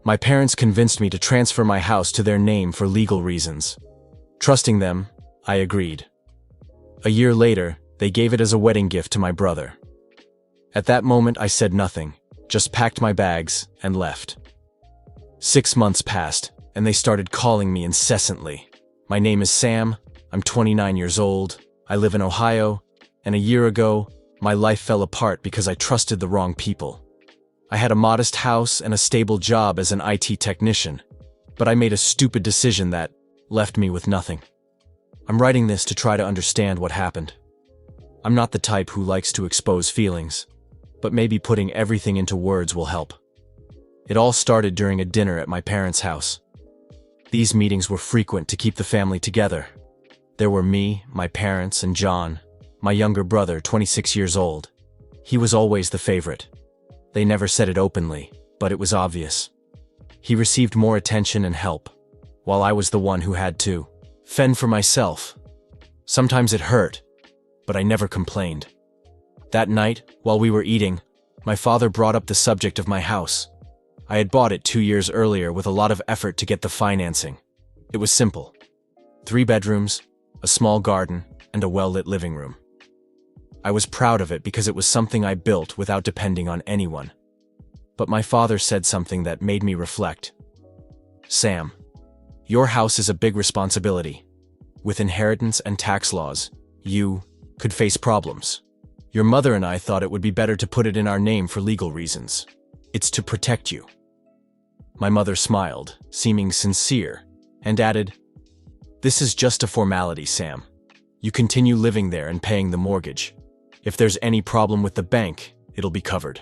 My parents convinced me to transfer my house to their name for legal reasons. Trusting them, I agreed. A year later, they gave it as a wedding gift to my brother. At that moment, I said nothing, just packed my bags and left. 6 months passed, and they started calling me incessantly. My name is Sam, I'm 29 years old, I live in Ohio, and a year ago, my life fell apart because I trusted the wrong people. I had a modest house and a stable job as an IT technician, but I made a stupid decision that left me with nothing. I'm writing this to try to understand what happened. I'm not the type who likes to expose feelings, but maybe putting everything into words will help. It all started during a dinner at my parents' house. These meetings were frequent to keep the family together. There were me, my parents, and John, my younger brother, 26 years old. He was always the favorite. They never said it openly, but it was obvious. He received more attention and help, while I was the one who had to fend for myself. Sometimes it hurt, but I never complained. That night, while we were eating, my father brought up the subject of my house. I had bought it 2 years earlier with a lot of effort to get the financing. It was simple. 3 bedrooms, a small garden, and a well-lit living room. I was proud of it because it was something I built without depending on anyone. But my father said something that made me reflect. Sam, your house is a big responsibility. With inheritance and tax laws, you could face problems. Your mother and I thought it would be better to put it in our name for legal reasons. It's to protect you. My mother smiled, seeming sincere, and added, "This is just a formality, Sam. You continue living there and paying the mortgage. If there's any problem with the bank, it'll be covered."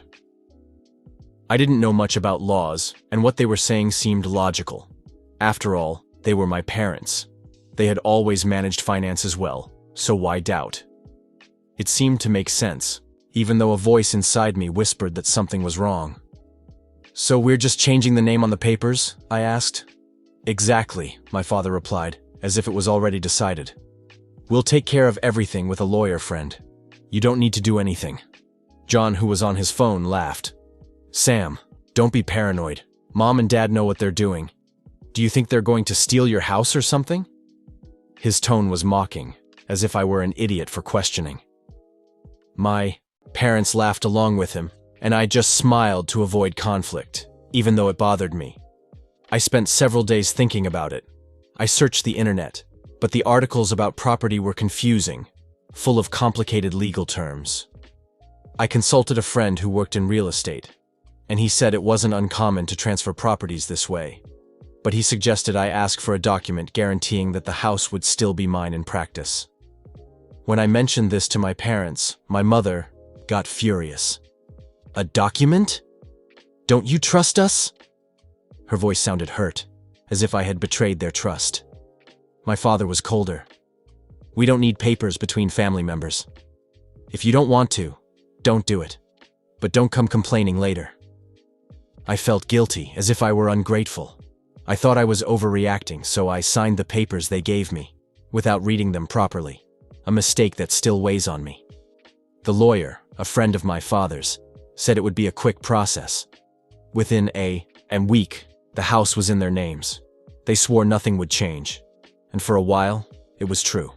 I didn't know much about laws, and what they were saying seemed logical. After all, they were my parents. They had always managed finances well, so why doubt? It seemed to make sense, even though a voice inside me whispered that something was wrong. "So we're just changing the name on the papers?" I asked. "Exactly," my father replied, as if it was already decided. "We'll take care of everything with a lawyer friend. You don't need to do anything." John, who was on his phone, laughed. "Sam, don't be paranoid. Mom and Dad know what they're doing. Do you think they're going to steal your house or something?" His tone was mocking, as if I were an idiot for questioning. My parents laughed along with him, and I just smiled to avoid conflict, even though it bothered me. I spent several days thinking about it. I searched the internet, but the articles about property were confusing, full of complicated legal terms. I consulted a friend who worked in real estate, and he said it wasn't uncommon to transfer properties this way, but he suggested I ask for a document guaranteeing that the house would still be mine in practice. When I mentioned this to my parents, my mother got furious. "A document? Don't you trust us?" Her voice sounded hurt, as if I had betrayed their trust. My father was colder. "We don't need papers between family members. If you don't want to, don't do it. But don't come complaining later." I felt guilty, as if I were ungrateful. I thought I was overreacting, so I signed the papers they gave me, without reading them properly, a mistake that still weighs on me. The lawyer, a friend of my father's, said it would be a quick process. Within a week, the house was in their names. They swore nothing would change, and for a while, it was true.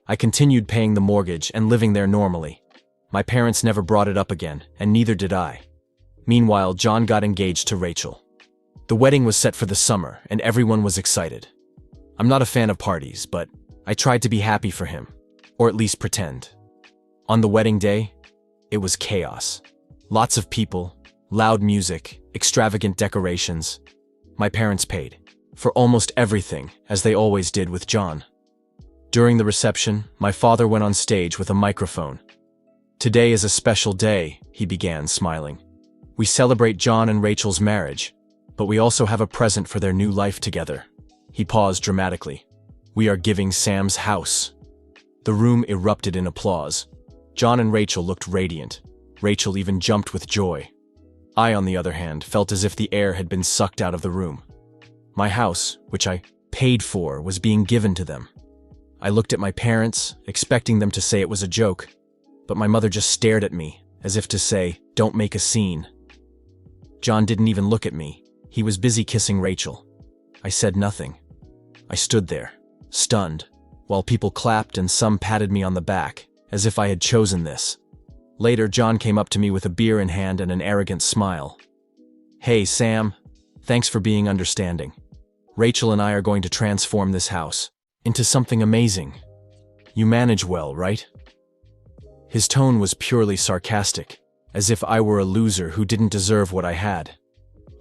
I continued paying the mortgage and living there normally. My parents never brought it up again, and neither did I. Meanwhile, John got engaged to Rachel. The wedding was set for the summer, and everyone was excited. I'm not a fan of parties, but I tried to be happy for him, or at least pretend. On the wedding day, it was chaos. Lots of people, loud music, extravagant decorations. My parents paid for almost everything, as they always did with John. During the reception, my father went on stage with a microphone. "Today is a special day," he began, smiling. "We celebrate John and Rachel's marriage, but we also have a present for their new life together." He paused dramatically. "We are giving Sam's house." The room erupted in applause. John and Rachel looked radiant. Rachel even jumped with joy. I, on the other hand, felt as if the air had been sucked out of the room. My house, which I paid for, was being given to them. I looked at my parents, expecting them to say it was a joke, but my mother just stared at me, as if to say, "Don't make a scene." John didn't even look at me. He was busy kissing Rachel. I said nothing. I stood there, stunned, while people clapped and some patted me on the back, as if I had chosen this. Later, John came up to me with a beer in hand and an arrogant smile. "Hey, Sam. Thanks for being understanding. Rachel and I are going to transform this house into something amazing. You manage well, right?" His tone was purely sarcastic, as if I were a loser who didn't deserve what I had.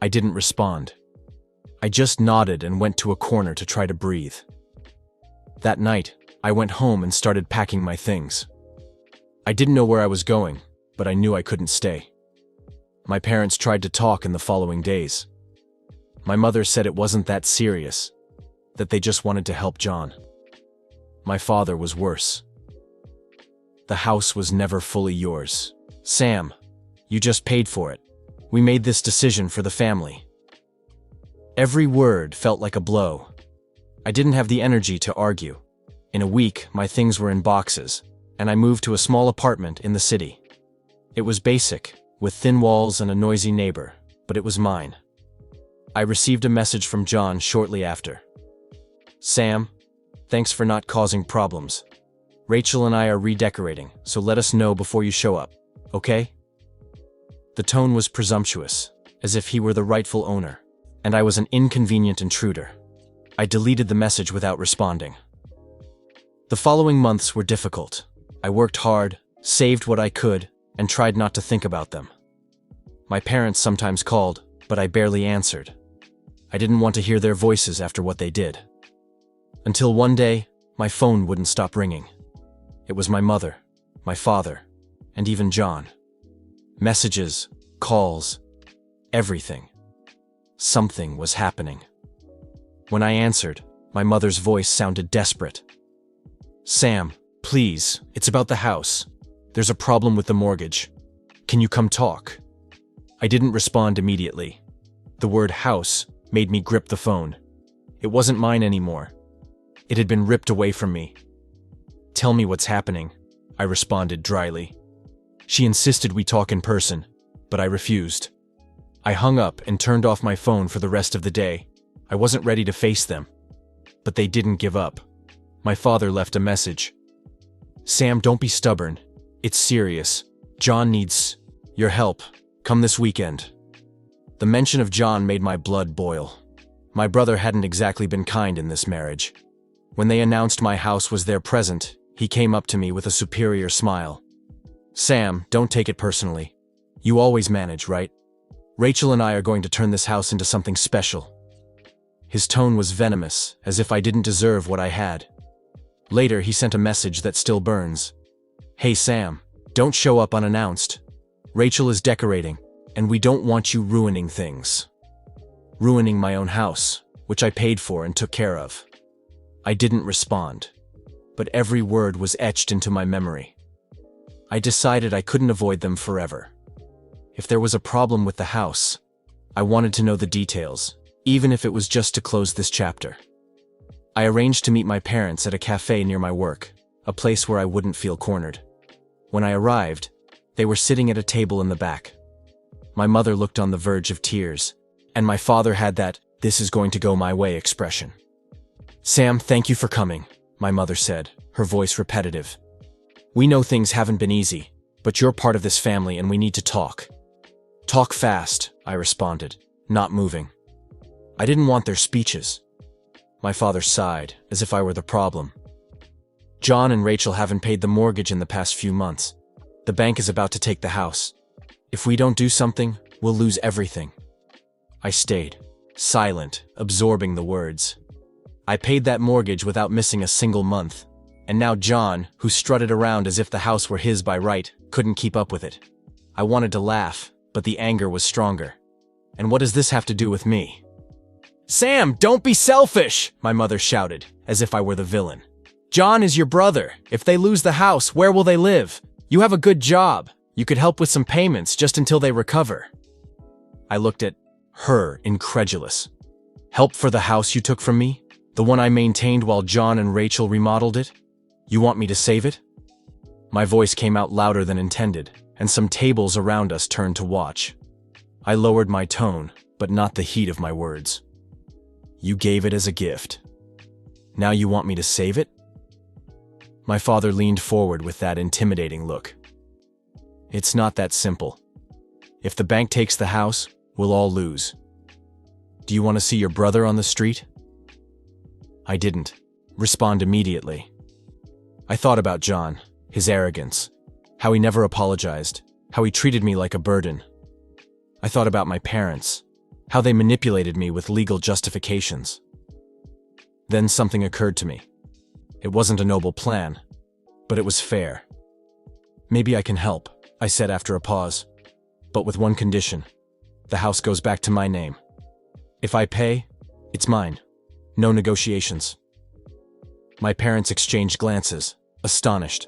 I didn't respond. I just nodded and went to a corner to try to breathe. That night, I went home and started packing my things. I didn't know where I was going, but I knew I couldn't stay. My parents tried to talk in the following days. My mother said it wasn't that serious, that they just wanted to help John. My father was worse. "The house was never fully yours. Sam, you just paid for it. We made this decision for the family." Every word felt like a blow. I didn't have the energy to argue. In a week, my things were in boxes, and I moved to a small apartment in the city. It was basic, with thin walls and a noisy neighbor, but it was mine. I received a message from John shortly after. "Sam, thanks for not causing problems. Rachel and I are redecorating, so let us know before you show up, okay?" The tone was presumptuous, as if he were the rightful owner, and I was an inconvenient intruder. I deleted the message without responding. The following months were difficult. I worked hard, saved what I could, and tried not to think about them. My parents sometimes called, but I barely answered. I didn't want to hear their voices after what they did. Until one day, my phone wouldn't stop ringing. It was my mother, my father, and even John. Messages, calls, everything. Something was happening. When I answered, my mother's voice sounded desperate. "Sam, please, it's about the house. There's a problem with the mortgage. Can you come talk?" I didn't respond immediately. The word house made me grip the phone. It wasn't mine anymore. It had been ripped away from me. "Tell me what's happening," I responded dryly. She insisted we talk in person, but I refused. I hung up and turned off my phone for the rest of the day. I wasn't ready to face them. But they didn't give up. My father left a message. "Sam, don't be stubborn. It's serious. John needs your help. Come this weekend." The mention of John made my blood boil. My brother hadn't exactly been kind in this marriage. When they announced my house was their present, he came up to me with a superior smile. "Sam, don't take it personally. You always manage, right? Rachel and I are going to turn this house into something special." His tone was venomous, as if I didn't deserve what I had. Later, he sent a message that still burns. "Hey Sam, don't show up unannounced. Rachel is decorating, and we don't want you ruining things." Ruining my own house, which I paid for and took care of. I didn't respond, but every word was etched into my memory. I decided I couldn't avoid them forever. If there was a problem with the house, I wanted to know the details, even if it was just to close this chapter. I arranged to meet my parents at a cafe near my work, a place where I wouldn't feel cornered. When I arrived, they were sitting at a table in the back. My mother looked on the verge of tears, and my father had that "this is going to go my way" expression. "Sam, thank you for coming," my mother said, her voice repetitive. "We know things haven't been easy, but you're part of this family and we need to talk." "Talk fast," I responded, not moving. I didn't want their speeches. My father sighed, as if I were the problem. "John and Rachel haven't paid the mortgage in the past few months. The bank is about to take the house. If we don't do something, we'll lose everything." I stayed, silent, absorbing the words. I paid that mortgage without missing a single month, and now John, who strutted around as if the house were his by right, couldn't keep up with it. I wanted to laugh, but the anger was stronger. And what does this have to do with me? "Sam, don't be selfish!" my mother shouted, as if I were the villain. "John is your brother. If they lose the house, where will they live? You have a good job. You could help with some payments just until they recover." I looked at her, incredulous. "Help for the house you took from me? The one I maintained while John and Rachel remodeled it? You want me to save it?" My voice came out louder than intended, and some tables around us turned to watch. I lowered my tone, but not the heat of my words. You gave it as a gift. Now you want me to save it? My father leaned forward with that intimidating look. It's not that simple. If the bank takes the house, we'll all lose. Do you want to see your brother on the street? I didn't respond immediately. I thought about John, his arrogance, how he never apologized, how he treated me like a burden. I thought about my parents, how they manipulated me with legal justifications. Then something occurred to me. It wasn't a noble plan, but it was fair. Maybe I can help, I said after a pause, but with one condition. The house goes back to my name. If I pay, it's mine. No negotiations. My parents exchanged glances, astonished.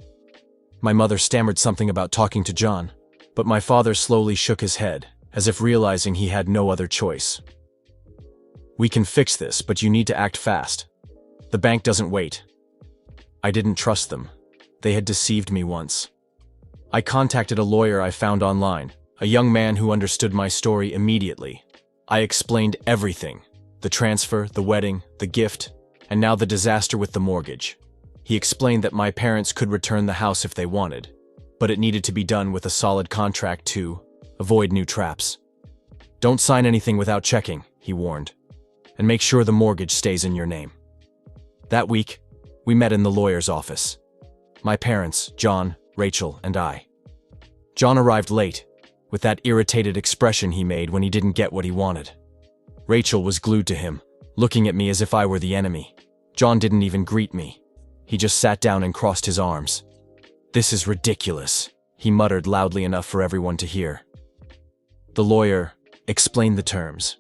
My mother stammered something about talking to John, but my father slowly shook his head, as if realizing he had no other choice. We can fix this, but you need to act fast. The bank doesn't wait. I didn't trust them. They had deceived me once. I contacted a lawyer I found online, a young man who understood my story immediately. I explained everything: the transfer, the wedding, the gift, and now the disaster with the mortgage. He explained that my parents could return the house if they wanted, but it needed to be done with a solid contract to avoid new traps. Don't sign anything without checking, he warned, and make sure the mortgage stays in your name. That week, we met in the lawyer's office. My parents, John, Rachel, and I. John arrived late, with that irritated expression he made when he didn't get what he wanted. Rachel was glued to him, looking at me as if I were the enemy. John didn't even greet me. He just sat down and crossed his arms. This is ridiculous, he muttered loudly enough for everyone to hear. The lawyer explained the terms.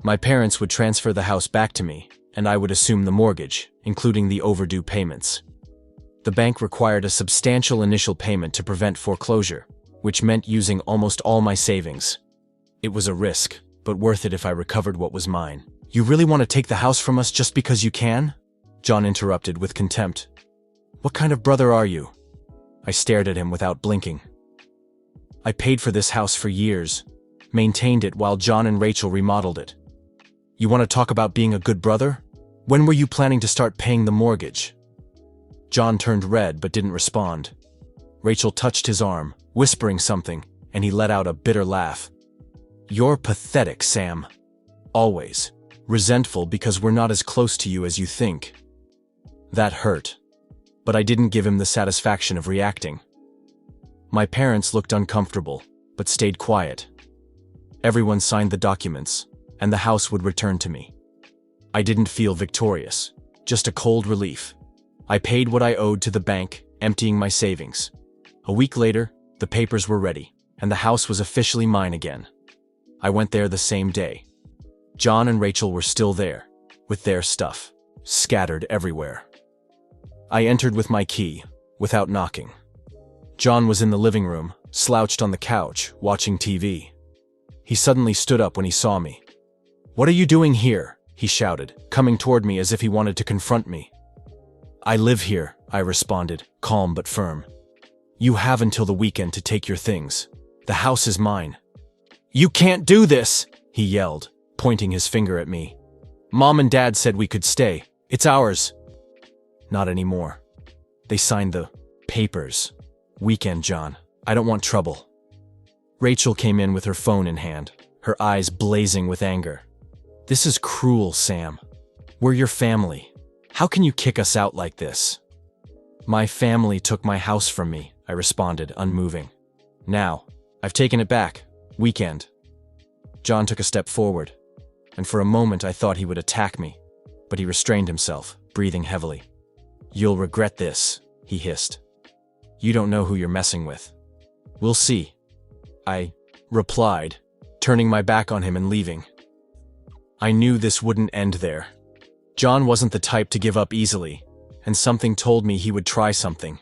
My parents would transfer the house back to me, and I would assume the mortgage, including the overdue payments. The bank required a substantial initial payment to prevent foreclosure, which meant using almost all my savings. It was a risk, but worth it if I recovered what was mine. You really want to take the house from us just because you can? John interrupted with contempt. What kind of brother are you? I stared at him without blinking. I paid for this house for years, maintained it while John and Rachel remodeled it. You want to talk about being a good brother? When were you planning to start paying the mortgage? John turned red but didn't respond. Rachel touched his arm, whispering something, and he let out a bitter laugh. You're pathetic, Sam. Always. Resentful because we're not as close to you as you think. That hurt. But I didn't give him the satisfaction of reacting. My parents looked uncomfortable, but stayed quiet. Everyone signed the documents, and the house would return to me. I didn't feel victorious, just a cold relief. I paid what I owed to the bank, emptying my savings. A week later, the papers were ready, and the house was officially mine again. I went there the same day. John and Rachel were still there, with their stuff, scattered everywhere. I entered with my key, without knocking. John was in the living room, slouched on the couch, watching TV. He suddenly stood up when he saw me. "What are you doing here?" he shouted, coming toward me as if he wanted to confront me. "I live here," I responded, calm but firm. "You have until the weekend to take your things. The house is mine." "You can't do this!" he yelled, pointing his finger at me. "Mom and Dad said we could stay. It's ours." Not anymore. They signed the papers. Weekend, John. I don't want trouble. Rachel came in with her phone in hand, her eyes blazing with anger. "This is cruel, Sam. We're your family. How can you kick us out like this?" "My family took my house from me," I responded, unmoving. "Now, I've taken it back. Weekend." John took a step forward, and for a moment I thought he would attack me, but he restrained himself, breathing heavily. "You'll regret this," he hissed. "You don't know who you're messing with." "We'll see," I replied, turning my back on him and leaving. I knew this wouldn't end there. John wasn't the type to give up easily, and something told me he would try something.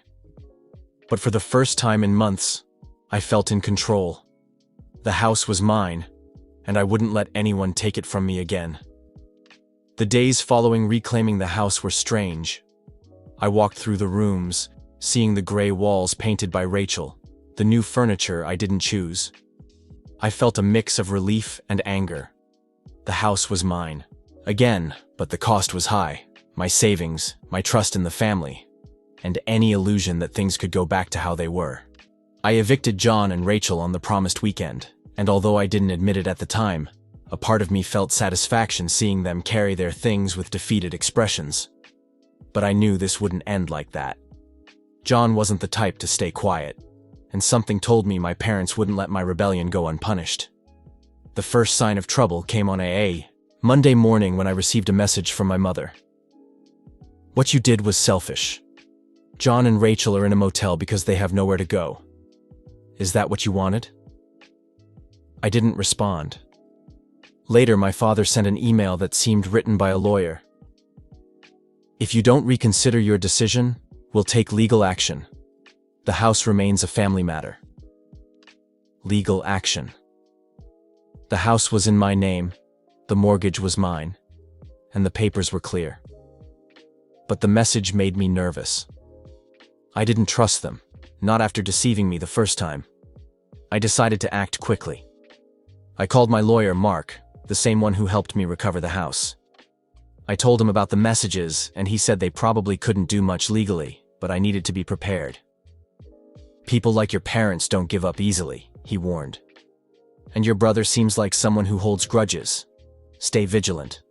But for the first time in months, I felt in control. The house was mine, and I wouldn't let anyone take it from me again. The days following reclaiming the house were strange. I walked through the rooms, seeing the gray walls painted by Rachel, the new furniture I didn't choose. I felt a mix of relief and anger. The house was mine. Again, but the cost was high. My savings, my trust in the family, and any illusion that things could go back to how they were. I evicted John and Rachel on the promised weekend, and although I didn't admit it at the time, a part of me felt satisfaction seeing them carry their things with defeated expressions. But I knew this wouldn't end like that. John wasn't the type to stay quiet, and something told me my parents wouldn't let my rebellion go unpunished. The first sign of trouble came on a Monday morning when I received a message from my mother. "What you did was selfish. John and Rachel are in a motel because they have nowhere to go. Is that what you wanted?" I didn't respond. Later, my father sent an email that seemed written by a lawyer. "If you don't reconsider your decision, we'll take legal action. The house remains a family matter." Legal action. The house was in my name, the mortgage was mine, and the papers were clear. But the message made me nervous. I didn't trust them, not after deceiving me the first time. I decided to act quickly. I called my lawyer, Mark, the same one who helped me recover the house. I told him about the messages, and he said they probably couldn't do much legally, but I needed to be prepared. "People like your parents don't give up easily," he warned. "And your brother seems like someone who holds grudges. Stay vigilant."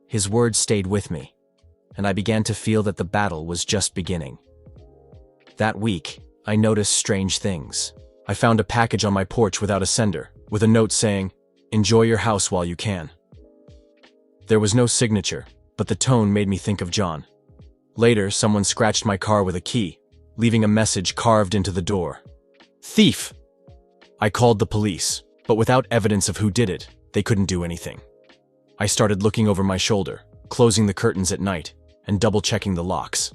His words stayed with me, and I began to feel that the battle was just beginning. That week, I noticed strange things. I found a package on my porch without a sender, with a note saying, "Enjoy your house while you can." There was no signature, but the tone made me think of John. Later, someone scratched my car with a key, leaving a message carved into the door. "Thief!" I called the police, but without evidence of who did it, they couldn't do anything. I started looking over my shoulder, closing the curtains at night, and double-checking the locks.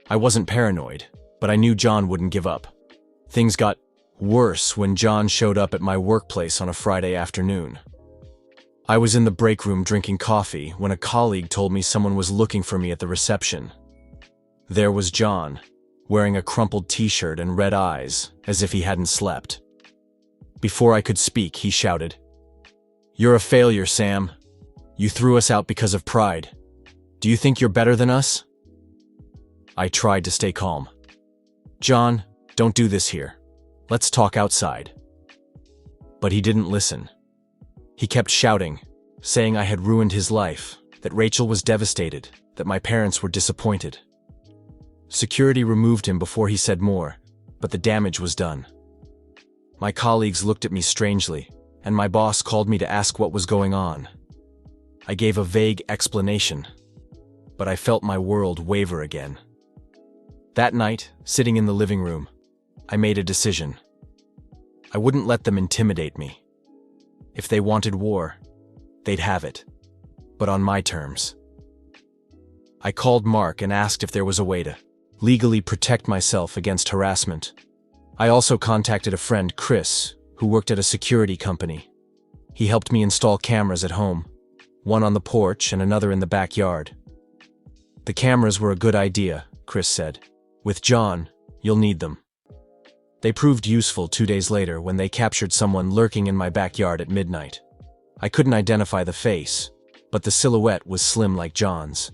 I wasn't paranoid, but I knew John wouldn't give up. Things got worse when John showed up at my workplace on a Friday afternoon. I was in the break room drinking coffee when a colleague told me someone was looking for me at the reception. There was John, wearing a crumpled t-shirt and red eyes, as if he hadn't slept. Before I could speak, he shouted, "You're a failure, Sam. You threw us out because of pride. Do you think you're better than us?" I tried to stay calm. "John, don't do this here. Let's talk outside." But he didn't listen. He kept shouting, saying I had ruined his life, that Rachel was devastated, that my parents were disappointed. Security removed him before he said more, but the damage was done. My colleagues looked at me strangely, and my boss called me to ask what was going on. I gave a vague explanation, but I felt my world waver again. That night, sitting in the living room, I made a decision. I wouldn't let them intimidate me. If they wanted war, they'd have it, but on my terms. I called Mark and asked if there was a way to legally protect myself against harassment. I also contacted a friend, Chris, who worked at a security company. He helped me install cameras at home, one on the porch and another in the backyard. "The cameras were a good idea," Chris said. "With John, you'll need them." They proved useful 2 days later when they captured someone lurking in my backyard at midnight. I couldn't identify the face, but the silhouette was slim like John's.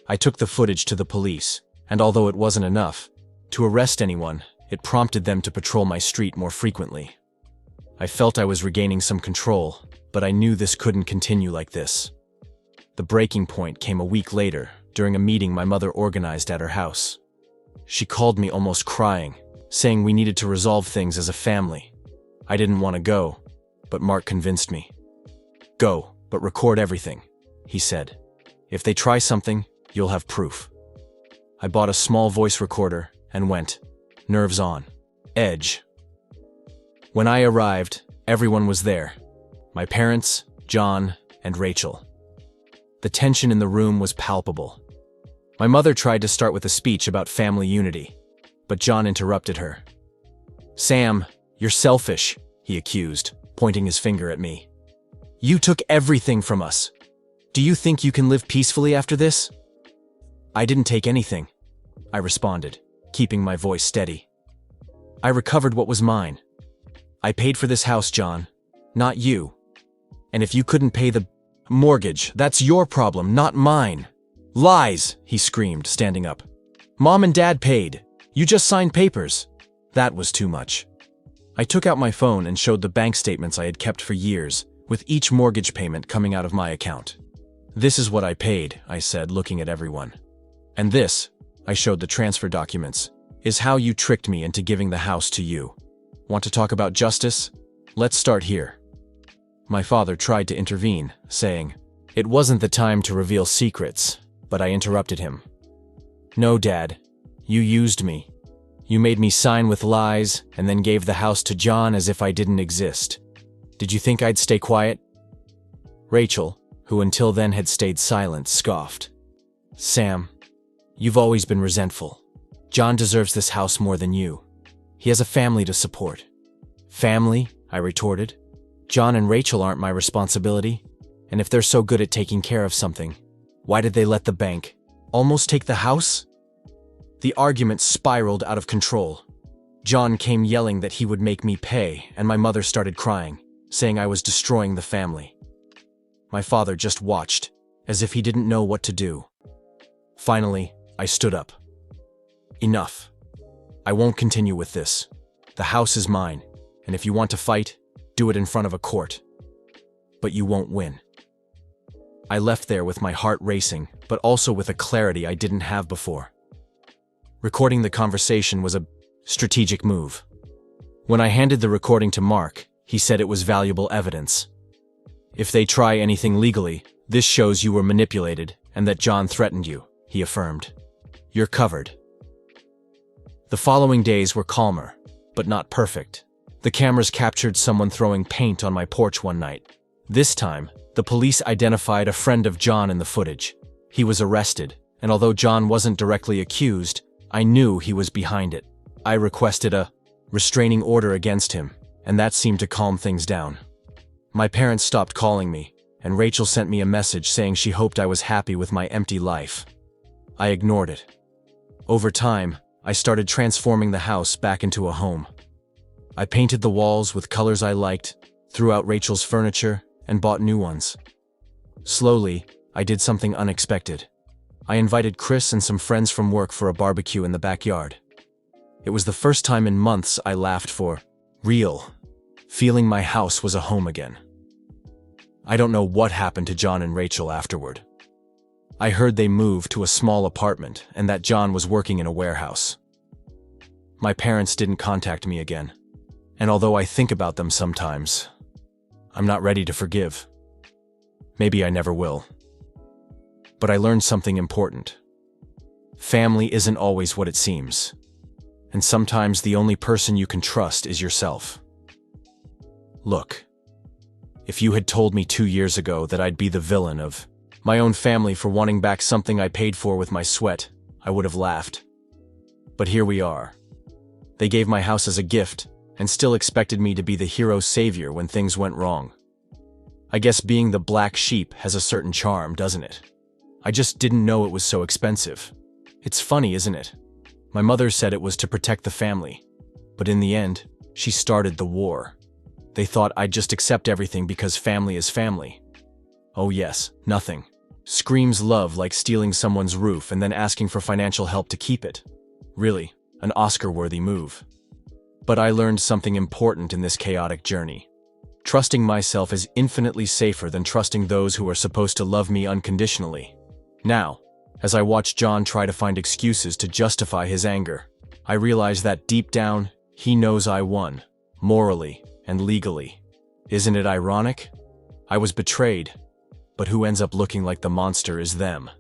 I took the footage to the police, and although it wasn't enough to arrest anyone, it prompted them to patrol my street more frequently. I felt I was regaining some control, but I knew this couldn't continue like this. The breaking point came a week later, during a meeting my mother organized at her house. She called me almost crying, saying we needed to resolve things as a family. I didn't want to go, but Mark convinced me. "Go, but record everything," he said. "If they try something, you'll have proof." I bought a small voice recorder and went, nerves on edge. When I arrived, everyone was there. My parents, John, and Rachel. The tension in the room was palpable. My mother tried to start with a speech about family unity, but John interrupted her. "Sam, you're selfish," he accused, pointing his finger at me. "You took everything from us. Do you think you can live peacefully after this?" "I didn't take anything," I responded, keeping my voice steady. "I recovered what was mine. I paid for this house, John, not you. And if you couldn't pay the mortgage, that's your problem, not mine. Lies, he screamed, standing up. Mom and Dad paid. You just signed papers. That was too much. I took out my phone and showed the bank statements I had kept for years, with each mortgage payment coming out of my account. This is what I paid, I said, looking at everyone. And this, I showed the transfer documents, is how you tricked me into giving the house to you. Want to talk about justice? Let's start here. My father tried to intervene, saying, "It wasn't the time to reveal secrets," but I interrupted him. "No, Dad. You used me. You made me sign with lies and then gave the house to John as if I didn't exist. Did you think I'd stay quiet?" Rachel, who until then had stayed silent, scoffed. "Sam, you've always been resentful. John deserves this house more than you. He has a family to support." "Family?" I retorted. "John and Rachel aren't my responsibility, and if they're so good at taking care of something, why did they let the bank almost take the house?" The argument spiraled out of control. John came yelling that he would make me pay, and my mother started crying, saying I was destroying the family. My father just watched, as if he didn't know what to do. Finally, I stood up. "Enough. I won't continue with this. The house is mine, and if you want to fight, do it in front of a court. But you won't win." I left there with my heart racing, but also with a clarity I didn't have before. Recording the conversation was a strategic move. When I handed the recording to Mark, he said it was valuable evidence. "If they try anything legally, this shows you were manipulated and that John threatened you," he affirmed. "You're covered." The following days were calmer, but not perfect. The cameras captured someone throwing paint on my porch one night. This time, the police identified a friend of John in the footage. He was arrested, and although John wasn't directly accused, I knew he was behind it. I requested a restraining order against him, and that seemed to calm things down. My parents stopped calling me, and Rachel sent me a message saying she hoped I was happy with my empty life. I ignored it. Over time, I started transforming the house back into a home. I painted the walls with colors I liked, threw out Rachel's furniture, and bought new ones. Slowly, I did something unexpected. I invited Chris and some friends from work for a barbecue in the backyard. It was the first time in months I laughed for real, feeling my house was a home again. I don't know what happened to John and Rachel afterward. I heard they moved to a small apartment and that John was working in a warehouse. My parents didn't contact me again, and although I think about them sometimes, I'm not ready to forgive. Maybe I never will. But I learned something important. Family isn't always what it seems, and sometimes the only person you can trust is yourself. Look, if you had told me 2 years ago that I'd be the villain of my own family for wanting back something I paid for with my sweat, I would have laughed. But here we are. They gave my house as a gift and still expected me to be the hero savior when things went wrong. I guess being the black sheep has a certain charm, doesn't it? I just didn't know it was so expensive. It's funny, isn't it? My mother said it was to protect the family, but in the end, she started the war. They thought I'd just accept everything because family is family. Oh yes, nothing. Screams love like stealing someone's roof and then asking for financial help to keep it. Really, an Oscar-worthy move. But I learned something important in this chaotic journey. Trusting myself is infinitely safer than trusting those who are supposed to love me unconditionally. Now, as I watch John try to find excuses to justify his anger, I realize that deep down, he knows I won, morally and legally. Isn't it ironic? I was betrayed, but who ends up looking like the monster is them.